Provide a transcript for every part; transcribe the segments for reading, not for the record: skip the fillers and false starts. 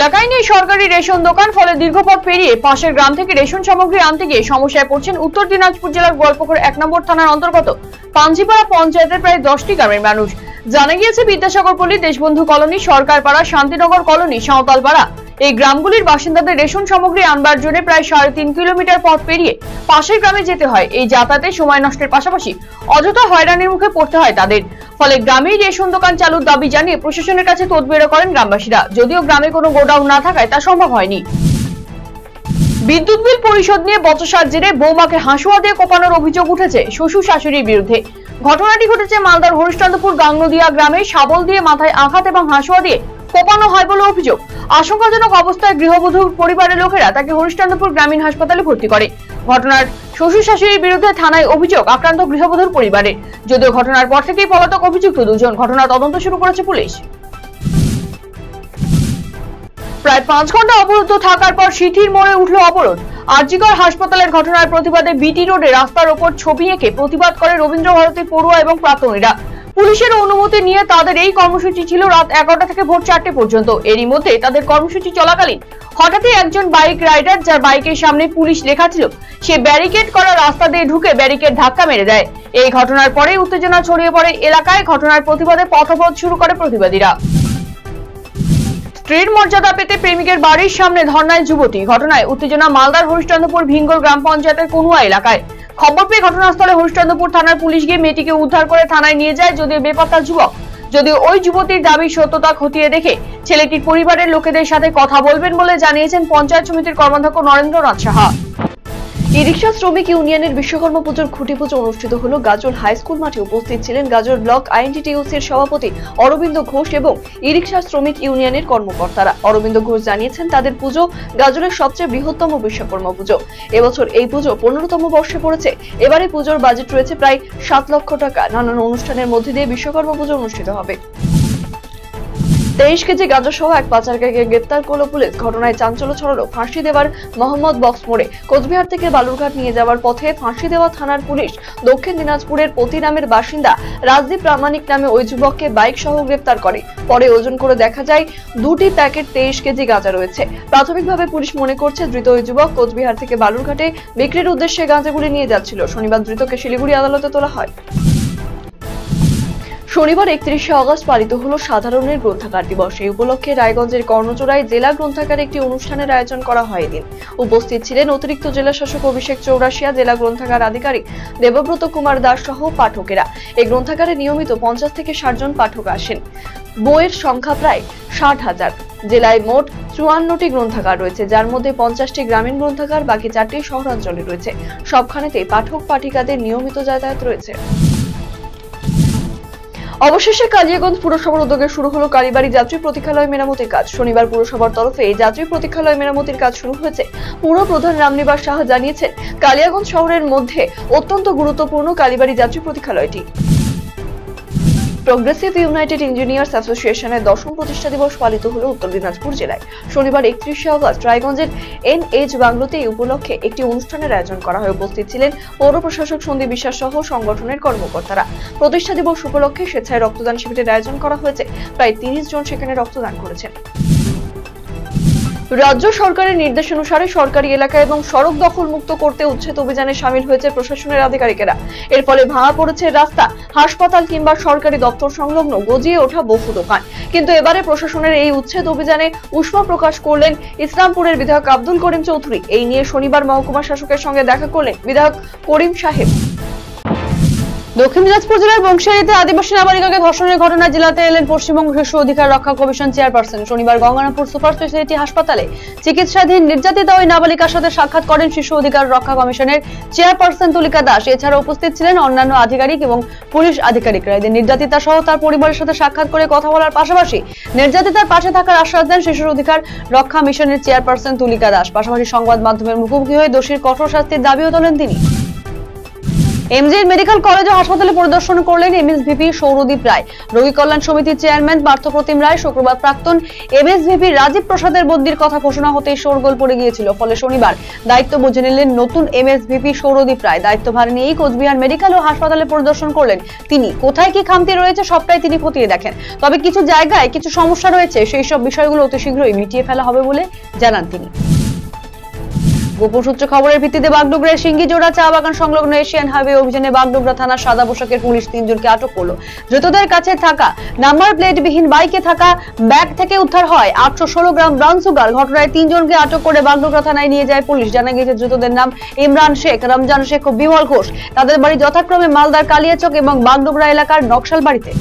এলাকায় নেই সরকারি রেশন দোকান, ফলে দীর্ঘ পথ পেরিয়ে পাশের গ্রাম থেকে রেশন সামগ্রী আনতে গিয়ে সমস্যায় পড়ছেন উত্তর দিনাজপুর জেলার গোয়ালপুকুর 1 নম্বর থানার অন্তর্গত পাঞ্জিপাড়া পঞ্চায়েতের প্রায় 10টি গ্রামের মানুষ। জানা গিয়েছে বিদ্যাসাগর পল্লী, দেশবন্ধু কলোনি, সরকারপাড়া, শান্তিনগর কলোনি, সাঁওতালপাড়া এই গ্রামগুলির বাসিন্দাদের রেশন সামগ্রী আনবার জন্য প্রায় 3.5 কিলোমিটার পথ পেরিয়ে পাশের গ্রামে যেতে হয়। এই যাতায়াতে সময় নষ্টের পাশাপাশি অযথা হয়রানির মুখে পড়তে হয় তাদের। ফলে গ্রামেই রেশন দোকান চালুর দাবি জানিয়ে প্রশাসনের কাছে তোদবেড় করেন গ্রামবাসীরা, যদিও গ্রামে কোনো গোডাউন না থাকায় তা সম্ভব হয়নি। বিদ্যুৎ বিল পরিশোধ নিয়ে বচসার জেরে বৌমাকে হাসুয়া দিয়ে কোপানোর অভিযোগ উঠেছে শ্বশুর শাশুড়ির বিরুদ্ধে। ঘটনাটি ঘটেছে মালদার হরিশ্চন্দ্রপুর গাংনদিয়া গ্রামে। শাবল দিয়ে মাথায় আঘাত এবং হাসুয়া দিয়ে কোপানো হয় বলে অভিযোগ। আশঙ্কাজনক অবস্থায় গৃহবধূর পরিবারের লোকেরা তাকে হরিশ্চন্দ্রপুর গ্রামীণ হাসপাতালে ভর্তি করে। ঘটনার শ্বশুর শাশুড়ির বিরুদ্ধে থানায় অভিযোগ আক্রান্ত গৃহবধূর পরিবারের, যদিও ঘটনার পর থেকেই পলাতক অভিযুক্ত দুজন। ঘটনার তদন্ত শুরু করেছে পুলিশ। প্রায় 5 ঘন্টা অবরুদ্ধ থাকার পর সিথির মোড়ে উঠল অবরোধ। আরজিকর হাসপাতালের ঘটনার প্রতিবাদে বিটি রোডে রাস্তার ওপর ছবি এঁকে প্রতিবাদ করে রবীন্দ্র ভারতী পড়ুয়া এবং প্রাক্তনীরা। পুলিশের অনুমতি নিয়ে তাদের এই কর্মসূচি ছিল রাত 11টা থেকে ভোর 4টে পর্যন্ত। এরই মধ্যে তাদের কর্মসূচি চলাকালীন হঠাৎই একজন বাইক রাইডার, যার বাইকের সামনে পুলিশ লেখা ছিল, সে ব্যারিকেড করা রাস্তা দিয়ে ঢুকে ব্যারিকেড ধাক্কা মেরে দেয়। এই ঘটনার পরে উত্তেজনা ছড়িয়ে পড়ে এলাকায়। ঘটনার প্রতিবাদে পথঅবরোধ শুরু করে প্রতিবাদীরা। স্ত্রীর মর্যাদা পেতে প্রেমিকের বাড়ির সামনে ধর্নায় যুবতী। ঘটনায় উত্তেজনা মালদার হরিশ্চন্দ্রপুর ভিঙ্গল গ্রাম পঞ্চায়েতের কনুয়া এলাকায়। খবর পেয়ে ঘটনাস্থলে হরিশ্চন্দ্রপুর থানার পুলিশ গিয়ে মেয়েটিকে উদ্ধার করে থানায় নিয়ে যায়, যদিও বেপাত্তা যুবক। যদিও ওই যুবতীর দাবির সত্যতা খতিয়ে দেখে ছেলেটির পরিবারের লোকেদের সাথে কথা বলবেন বলে জানিয়েছেন পঞ্চায়েত সমিতির কর্মাধ্যক্ষ নরেন্দ্রনাথ সাহা। ই-রিকশা শ্রমিক ইউনিয়নের বিশ্বকর্মা পুজোর খুঁটি পুজো অনুষ্ঠিত হলো গাজল হাই স্কুল মাঠে। উপস্থিত ছিলেন গাজল ব্লক আইএনটিটিইউসির সভাপতি অরবিন্দ ঘোষ এবং ই-রিকশা শ্রমিক ইউনিয়নের কর্মকর্তারা। অরবিন্দ ঘোষ জানিয়েছেন তাদের পুজো গাজলের সবচেয়ে বৃহত্তম বিশ্বকর্মা পুজো। এবছর এই পুজো 15তম বর্ষে পড়েছে। এবারে পুজোর বাজেট রয়েছে প্রায় 7 লক্ষ টাকা। নানান অনুষ্ঠানের মধ্যে দিয়ে বিশ্বকর্মা পুজো অনুষ্ঠিত হবে। 23 কেজি গাঁজা সহ এক পাচারকারীকে গ্রেপ্তার করল পুলিশ। ঘটনায় চাঞ্চল্য ছড়ালো ফাঁসি দেওয়ার মোহাম্মদ বক্স মোড়ে। কোচবিহার থেকে বালুরঘাট নিয়ে যাওয়ার পথে ফাঁসি দেওয়া থানার পুলিশ দক্ষিণ দিনাজপুরের পতি নামের বাসিন্দা রাজদীপ প্রামাণিক নামে ওই যুবককে বাইক সহ গ্রেপ্তার করে। পরে ওজন করে দেখা যায় 2টি প্যাকেট 23 কেজি গাঁজা রয়েছে। প্রাথমিকভাবে পুলিশ মনে করছে ধৃত ওই যুবক কোচবিহার থেকে বালুরঘাটে বিক্রির উদ্দেশ্যে গাঁজাগুলি নিয়ে যাচ্ছিল। শনিবার ধৃতকে শিলিগুড়ি আদালতে তোলা হয়। শনিবার 31শে অগস্ট পালিত হলো সাধারণের গ্রন্থাগার দিবস। এই উপলক্ষে রায়গঞ্জের কর্ণচূড়ায় জেলা গ্রন্থাগারে একটি অনুষ্ঠানের আয়োজন করা হয়। এদিন উপস্থিত ছিলেন অতিরিক্ত জেলা শাসক অভিষেক চৌরাশিয়া, জেলা গ্রন্থাগার আধিকারিক দেবব্রত কুমার দাস সহ পাঠকেরা। এই গ্রন্থাগারে নিয়মিত 50 থেকে 60 জন পাঠক আসেন। বইয়ের সংখ্যা প্রায় 60,000। জেলায় মোট 54টি গ্রন্থাগার রয়েছে, যার মধ্যে 50টি গ্রামীণ গ্রন্থাগার, বাকি 4টি শহরাঞ্চলে রয়েছে। সবখানেতেই পাঠক পাঠিকাদের নিয়মিত যাতায়াত রয়েছে। অবশেষে কালিয়াগঞ্জ পুরসভার উদ্যোগে শুরু হলো কালীবাড়ি যাত্রী প্রতীক্ষালয় মেরামতির কাজ। শনিবার পুরসভার তরফে এই যাত্রী প্রতীক্ষালয় মেরামতির কাজ শুরু হয়েছে। পুর প্রধান রামনিবাস সাহা জানিয়েছেন, কালিয়াগঞ্জ শহরের মধ্যে অত্যন্ত গুরুত্বপূর্ণ কালীবাড়ি যাত্রী প্রতীক্ষালয়টি। প্রগ্রেসিভ ইউনাইটেড ইঞ্জিনিয়ার্স অ্যাসোসিয়েশনের 10ম প্রতিষ্ঠা দিবস পালিত হলো উত্তর দিনাজপুর জেলায়। শনিবার 31শে অগস্ট রায়গঞ্জের NH বাংলোতে এই উপলক্ষে একটি অনুষ্ঠানের আয়োজন করা হয়। উপস্থিত ছিলেন পৌর প্রশাসক সন্দীপ বিশ্বাস সহ সংগঠনের কর্মকর্তারা। প্রতিষ্ঠা দিবস উপলক্ষে স্বেচ্ছায় রক্তদান শিবিরের আয়োজন করা হয়েছে। প্রায় 30 জন সেখানে রক্তদান করেছেন। রাজ্য সরকারের নির্দেশানুসারে সরকারি এলাকা এবং সড়ক দখল মুক্ত করতে উচ্ছেদ অভিযানে সামিল হয়েছে প্রশাসনের আধিকারিকেরা। এর ফলে ভাঙা পড়েছে রাস্তা, হাসপাতাল কিংবা সরকারি দপ্তর সংলগ্ন গজিয়ে ওঠা বহু দোকান। কিন্তু এবারে প্রশাসনের এই উচ্ছেদ অভিযানে উষ্মা প্রকাশ করলেন ইসলামপুরের বিধায়ক আব্দুল করিম চৌধুরী। এই নিয়ে শনিবার মহকুমা শাসকের সঙ্গে দেখা করলেন বিধায়ক করিম সাহেব। দক্ষিণ দিনাজপুর জেলার বংশালীতে আদিবাসী নাবালিকাকে ধর্ষণের ঘটনায় জেলাতে এলেন পশ্চিমবঙ্গ শিশু অধিকার রক্ষা কমিশন চেয়ারপারসন। শনিবার গঙ্গারামপুর সুপার স্পেশালিটি হাসপাতালে চিকিৎসাধীন নির্যাতিতা ওই নাবালিকার সাথে সাক্ষাৎ করেন শিশু অধিকার রক্ষা কমিশনের চেয়ারপারসন তুলিকা দাস। এছাড়া উপস্থিত ছিলেন অন্যান্য আধিকারিক এবং পুলিশ আধিকারিকরা। এদিন নির্যাতিতা সহ তার পরিবারের সাথে সাক্ষাৎ করে কথা বলার পাশাপাশি নির্যাতিতার পাশে থাকার আশ্বাস দেন শিশু অধিকার রক্ষা মিশনের চেয়ারপারসন তুলিকা দাস। পাশাপাশি সংবাদ মাধ্যমের মুখোমুখি হয়ে দোষীর কঠোর শাস্তির দাবিও তোলেন তিনি। এমজেএন মেডিকেল কলেজ ও হাসপাতালে পরিদর্শন করলেন এমএসভিপি সৌরদীপ রায়। রোগী কল্যাণ সমিতির চেয়ারম্যান পার্থপ্রতিম রায়। শুক্রবার প্রাক্তন এমএসভিপি রাজীব প্রসাদের বদলির কথা ঘোষণা হতেই শোরগোল পড়ে গিয়েছিল। ফলে শনিবার দায়িত্ব বুঝে নিলেন নতুন এমএসভিপি সৌরদীপ রায়। দায়িত্বভার নিয়েই কোচবিহার মেডিকেল ও হাসপাতালে পরিদর্শন করলেন তিনি। কোথায় কি খামতি রয়েছে সবটাই তিনি খতিয়ে দেখেন। তবে কিছু জায়গায় কিছু সমস্যা রয়েছে, সেই সব বিষয়গুলো অতি শীঘ্রই মিটিয়ে ফেলা হবে বলে জানান তিনি। গোপন সূত্রে খবরের ভিত্তিতে বাগডোগরার সিঙ্গিজোড়া চা বাগান সংলগ্ন এশিয়ান হাইওয়ে অভিযানে বাগডোগরা থানার সাদা পোশাকের পুলিশ 3 জনকে আটক করলো। ধৃতদের কাছে থাকা নাম্বার প্লেটবিহীন বাইকে থাকা ব্যাগ থেকে উদ্ধার হয় 816 গ্রাম ব্রাউন সুগার। ঘটনায় 3 জনকে আটক করে বাগডোগরা থানায় নিয়ে যায় পুলিশ। জানা গিয়েছে ধৃতদের নাম ইমরান শেখ, রমজান শেখ ও বিমল ঘোষ। তাদের বাড়ি যথাক্রমে মালদার কালিয়াচক এবং বাগডোগরা এলাকার নকশাল বাড়িতে।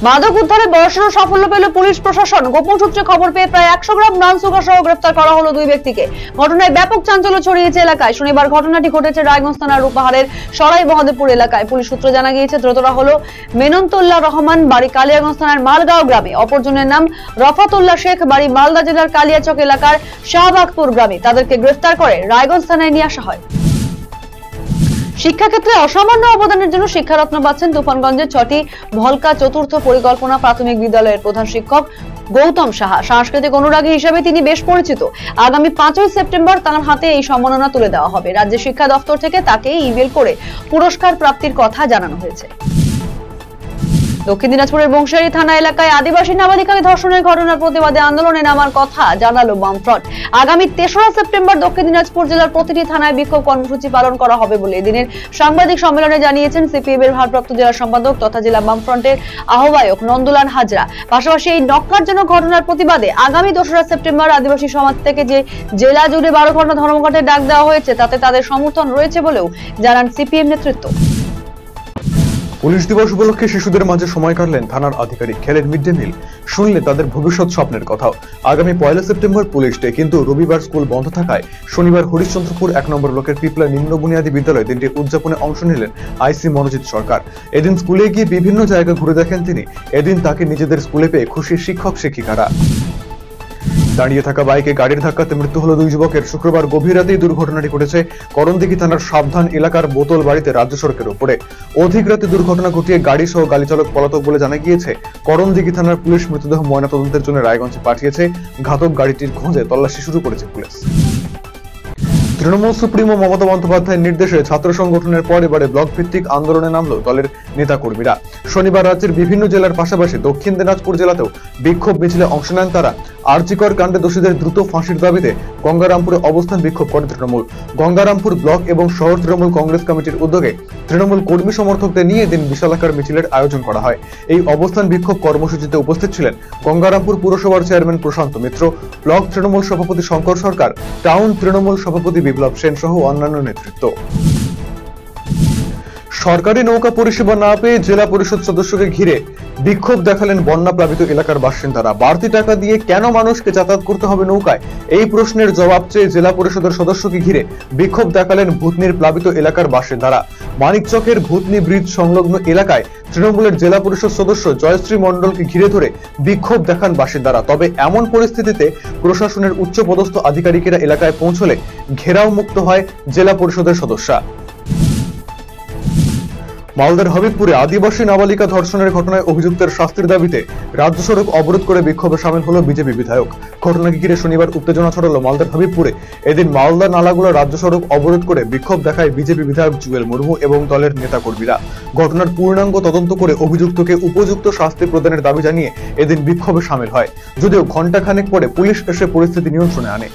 মাদক উদ্ধারে বড়সড় সাফল্য পেল পুলিশ প্রশাসন। গোপন সূত্রে খবর পেয়ে প্রায় 100 গ্রাম ব্রাউন সুগার সহ গ্রেফতার করা হলো 2 ব্যক্তিকে। ঘটনায় ব্যাপক চাঞ্চল্য ছড়িয়েছে এলাকায়। শনিবার ঘটনাটি ঘটেছে রায়গঞ্জ থানার রূপাহারের সরাই মহাদেবপুর এলাকায়। পুলিশ সূত্র জানা গিয়েছে ধৃতরা হলো মেনন্তোল্লাহ রহমান, বাড়ি কালিয়াগঞ্জ থানার মালগাঁও গ্রামে। অপরজনের নাম রফাতুল্লাহ শেখ, বাড়ি মালদা জেলার কালিয়াচক এলাকার শাহবাগপুর গ্রামে। তাদেরকে গ্রেফতার করে রায়গঞ্জ থানায় নিয়ে আসা হয়। শিক্ষাক্ষেত্রে অসামান্য অবদানের জন্য শিক্ষারত্ন পাচ্ছেন তুফানগঞ্জের 6টি ভলকা চতুর্থ পরিকল্পনা প্রাথমিক বিদ্যালয়ের প্রধান শিক্ষক গৌতম সাহা। সাংস্কৃতিক অনুরাগী হিসেবে তিনি বেশ পরিচিত। আগামী 5ই সেপ্টেম্বর তাঁর হাতে এই সম্মাননা তুলে দেওয়া হবে। রাজ্য শিক্ষা দপ্তর থেকে তাকে ইমেল করে পুরস্কার প্রাপ্তির কথা জানানো হয়েছে। দক্ষিণ দিনাজপুরের বংশিয়ারি থানা এলাকায় আদিবাসী নাবালিকাকে ধর্ষণের ঘটনার প্রতিবাদে আন্দোলনে নামার কথা জানালো বামফ্রন্ট। আগামী 3রা সেপ্টেম্বর দক্ষিণ দিনাজপুর জেলার প্রতিটি থানায় বিক্ষোভ কর্মসূচি পালন করা হবে বলে এদিনের সাংবাদিক সম্মেলনে জানিয়েছেন সিপিএম এর ভারপ্রাপ্ত জেলা সম্পাদক তথা জেলা বামফ্রন্টের আহ্বায়ক নন্দলাল হাজরা। পাশাপাশি এই নক্কারজনক ঘটনার প্রতিবাদে আগামী 2রা সেপ্টেম্বর আদিবাসী সমাজ থেকে যে জেলা জুড়ে 12 ঘন্টা ধর্মঘটের ডাক দেওয়া হয়েছে তাতে তাদের সমর্থন রয়েছে বলেও জানান সিপিএম নেতৃত্ব। পুলিশ দিবস উপলক্ষে শিশুদের মাঝে সময় কাটলেন থানার আধিকারিক। খেলেন মিড ডে মিল, শুনলে তাদের ভবিষ্যৎ স্বপ্নের কথাও। আগামী 1 সেপ্টেম্বর পুলিশ ডে, কিন্তু রবিবার স্কুল বন্ধ থাকায় শনিবার হরিশ্চন্দ্রপুর 1 নম্বর ব্লকের পিপলা নিম্ন বুনিয়াদী বিদ্যালয়ে দিনটি উদযাপনে অংশ নিলেন আইসি মনোজিৎ সরকার। এদিন স্কুলে গিয়ে বিভিন্ন জায়গা ঘুরে দেখেন তিনি। এদিন তাকে নিজেদের স্কুলে পেয়ে খুশি শিক্ষক শিক্ষিকারা। দাঁড়িয়ে থাকা বাইকে গাড়ির ধাক্কাতে মৃত্যু হলো 2 যুবকের। শুক্রবার গভীর রাতেই দুর্ঘটনাটি ঘটেছে করণদিঘি থানার সাবধান এলাকার বোতল বাড়িতে রাজ্য সড়কের উপরে। অধিক রাতে দুর্ঘটনা ঘটিয়ে গাড়ি সহ গাড়ি চালক পলাতক বলে জানা গিয়েছে। করণদিঘি থানার পুলিশ মৃতদেহ ময়নাতদন্তের জন্য রায়গঞ্জে পাঠিয়েছে। ঘাতক গাড়িটির খোঁজে তল্লাশি শুরু করেছে পুলিশ। তৃণমূল সুপ্রিমো মমতা বন্দ্যোপাধ্যায়ের নির্দেশে ছাত্র সংগঠনের পর এবারে ব্লক ভিত্তিক আন্দোলনে নামল দলের নেতাকর্মীরা। শনিবার রাজ্যের বিভিন্ন জেলার পাশাপাশি দক্ষিণ দিনাজপুর জেলাতেও বিক্ষোভ মিছিলে অংশ নেন তারা। আরজিকর কাণ্ডে দোষীদের দ্রুত ফাঁসির দাবিতে গঙ্গারামপুরে অবস্থান বিক্ষোভ করে তৃণমূল। গঙ্গারামপুর ব্লক এবং শহর তৃণমূল কংগ্রেস কমিটির উদ্যোগে তৃণমূল কর্মী সমর্থকদের নিয়ে এদিন বিশালাকার মিছিলের আয়োজন করা হয়। এই অবস্থান বিক্ষোভ কর্মসূচিতে উপস্থিত ছিলেন গঙ্গারামপুর পুরসভার চেয়ারম্যান প্রশান্ত মিত্র, ব্লক তৃণমূল সভাপতি শঙ্কর সরকার, টাউন তৃণমূল সভাপতি বিপ্লব সেন সহ অন্যান্য নেতৃত্ব। সরকারি নৌকা পরিষেবা না পেয়ে জেলা পরিষদ সদস্যকে ঘিরে বিক্ষোভ দেখালেন বন্যা প্লাবিত এলাকার বাসিন্দারা। বাড়তি টাকা দিয়ে কেন মানুষকে যাতায়াত করতে হবে নৌকায়, এই প্রশ্নের জবাব চেয়ে জেলা পরিষদের সদস্যকে ঘিরে বিক্ষোভ দেখালেন ভূতনির প্লাবিত এলাকার বাসিন্দারা। মানিকচকের ভূতনি ব্রিজ সংলগ্ন এলাকায় তৃণমূলের জেলা পরিষদ সদস্য জয়শ্রী মণ্ডলকে ঘিরে ধরে বিক্ষোভ দেখান বাসিন্দারা। তবে এমন পরিস্থিতিতে প্রশাসনের উচ্চপদস্থ আধিকারিকেরা এলাকায় পৌঁছলে ঘেরাও মুক্ত হয় জেলা পরিষদের সদস্যরা। মালদার হবিবপুরে আদিবাসী নাবালিকা ধর্ষণের ঘটনায় অভিযুক্তের শাস্তির দাবিতে রাজ্য সড়ক অবরোধ করে বিক্ষোভে সামিল হলো বিজেপি বিধায়ক। ঘটনাকে ঘিরে শনিবার উত্তেজনা ছড়ালো মালদার হবিবপুরে। এদিন মালদা নালাগুলো রাজ্য সড়ক অবরোধ করে বিক্ষোভ দেখায় বিজেপি বিধায়ক জুয়েল মুর্মু এবং দলের নেতাকর্মীরা। ঘটনার পূর্ণাঙ্গ তদন্ত করে অভিযুক্তকে উপযুক্ত শাস্তি প্রদানের দাবি জানিয়ে এদিন বিক্ষোভে সামিল হয়। যদিও ঘণ্টাখানেক পরে পুলিশ এসে পরিস্থিতি নিয়ন্ত্রণে আনে।